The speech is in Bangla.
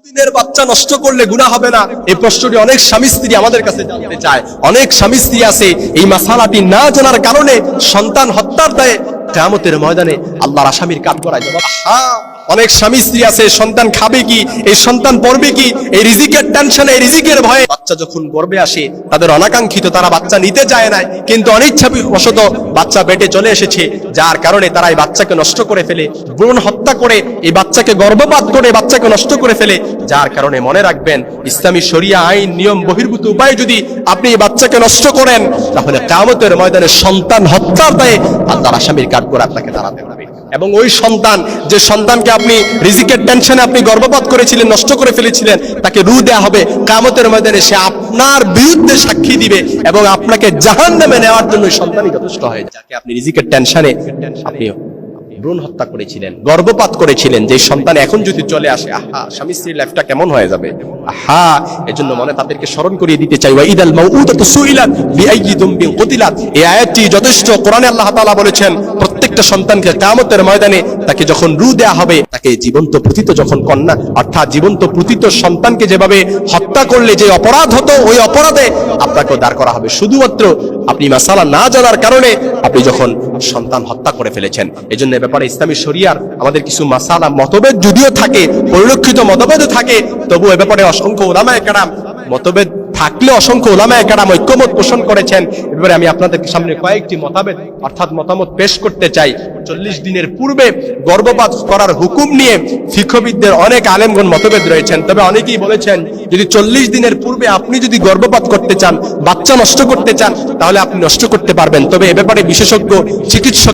দিনের বাচ্চা নষ্ট করলে গুনাহ হবে না, এই প্রশ্নটি অনেক স্বামী স্ত্রী আমাদের কাছে জানতে চায়। অনেক স্বামী স্ত্রী আছে এই মাসালাটি না জানার কারণে সন্তান হত্যার দায়ে কিয়ামতের ময়দানে আল্লাহর আসামির কাঠগড়ায় জবাব। অনেক স্বামী স্ত্রী আছে সন্তান খাবে কি, এই সন্তান পড়বে কি, এই রিজিকের টেনশনে, এই রিজিকের ভয়ে বাচ্চা যখন গর্ভে আসে তাদের অনাকাঙ্ক্ষিত, তারা বাচ্চা নিতে চায় না, কিন্তু অনিচ্ছাবশত বাচ্চা পেটে চলে এসেছে, যার কারণে তারা এই বাচ্চাকে নষ্ট করে ফেলে, ভ্রূণ হত্যা করে এই বাচ্চাকে গর্ভপাত করে বাচ্চাকে নষ্ট করে ফেলে। যার কারণে মনে রাখবেন, ইসলামী শরিয়া আইন নিয়ম বহির্ভূত উপায়ে যদি আপনি এই বাচ্চাকে নষ্ট করেন, তাহলে কিয়ামতের ময়দানে সন্তান হত্যার দায়ে আল্লাহর আসামির কাঠগড়ায় আপনাকে দাঁড়াতে হবে। এবং ওই সন্তান, যে সন্তানকে আপনি রিজিকের টেনশনে আপনি গর্ভপাত করেছিলেন, নষ্ট করে ফেলেছিলেন, তাকে রূহ দেয়া হবে কিয়ামতের ময়দানে। সে আপনার বিরুদ্ধে সাক্ষী দিবে এবং আপনাকে জাহান্নামে নেওয়ার জন্য সন্তানই যথেষ্ট হয়, যাকে আপনি রিজিকের টেনশনে আপনি ভ্রূণ হত্যা করেছিলেন, গর্ভপাত করেছিলেন। যে সন্তান এখন যদি চলে আসে, আহা, স্বামী স্ত্রীর লাইফটা কেমন হয়ে যাবে। আহা, এজন্য মনে তাদেরকে স্মরণ করিয়ে দিতে চাই, ওয়া ইদাল মাউউদাতু সুইলাত বিআইয়ি যুমবিন কুতিলাত। এই আয়াতটি যথেষ্ট। কোরআনে আল্লাহ তাআলা বলেছেন, প্রত্যেকটা সন্তানকে কিয়ামতের ময়দানে তাকে যখন রূহ দেয়া হবে, তাকে জীবন্ত প্রতীত যখন কন্যা অর্থাৎ জীবন্ত প্রতীত সন্তানকে যেভাবে হত্যা করলে যে অপরাধ হতো, ওই অপরাধে আপনাকে দাঁড় করা হবে, শুধুমাত্র আপনি মাসালা না জানার কারণে আপনি যখন সন্তান হত্যা করে ফেলেছেন। এজন্য ব্যাপারে ইসলামী শরিয়ার আমাদের কিছু মাসালা মতভেদ যদিও থাকে, পরিলক্ষিত মতভেদ থাকে, তবু এ ব্যাপারে অসংখ্য উলামায়ে কেরাম, মতভেদ থাকলে অসংখ্য উলামায়ে কেরাম ঐক্যমত পোষণ করেছেন। এবারে আমি আপনাদের সামনে কয়েকটি মতভেদ অর্থাৎ মতামত পেশ করতে চাই। 40 দিনের পূর্বে গর্ভপাত করার হুকুম নিয়ে ফিকহবিদদের অনেক আলেমগণ মতভেদ রয়েছেন। তবে অনেকেই বলেছেন, যদি 40 দিনের পূর্বে আপনি যদি গর্ভপাত করতে চান, বাচ্চা নষ্ট করতে চান, তাহলে আপনি নষ্ট করতে পারবেন। তবে এ ব্যাপারে বিশেষজ্ঞ চিকিৎসক